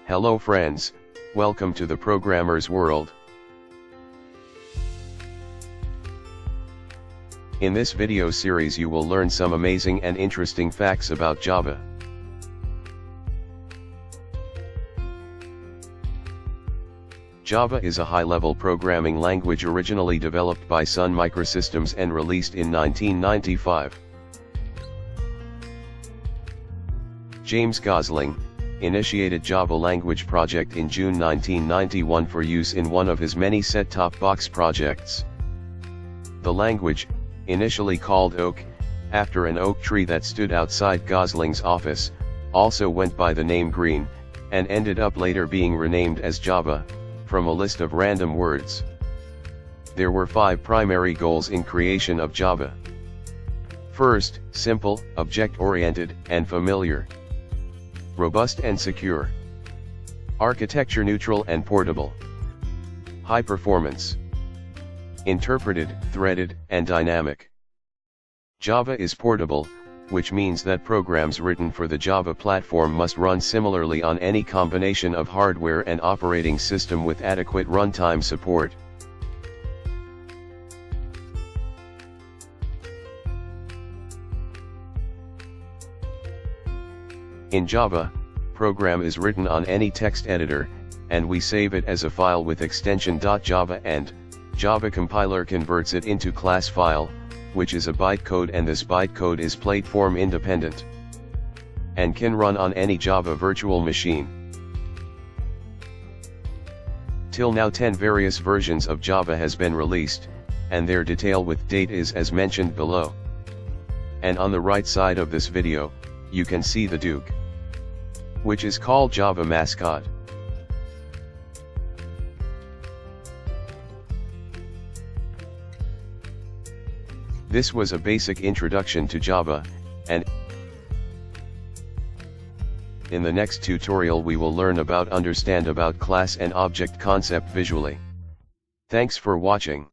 Hello friends, welcome to the programmer's world. In this video series you will learn some amazing and interesting facts about Java. Java is a high-level programming language originally developed by Sun Microsystems and released in 1995. James Gosling initiated Java language project in June 1991 for use in one of his many set-top box projects. The language, initially called Oak, after an oak tree that stood outside Gosling's office, also went by the name Green, and ended up later being renamed as Java, from a list of random words. There were 5 primary goals in creation of Java. First, simple, object-oriented, and familiar. Robust and secure. Architecture neutral and portable. High performance. Interpreted, threaded, and dynamic. Java is portable, which means that programs written for the Java platform must run similarly on any combination of hardware and operating system with adequate runtime support. In Java, program is written on any text editor, and we save it as a file with extension .java, and Java compiler converts it into class file, which is a bytecode, and this bytecode is platform independent and can run on any Java virtual machine. Till now 10 various versions of Java has been released, and their detail with date is as mentioned below. And on the right side of this video, you can see the Duke, which is called Java mascot. This was a basic introduction to Java, and in the next tutorial we will learn about class and object concept visually. Thanks for watching.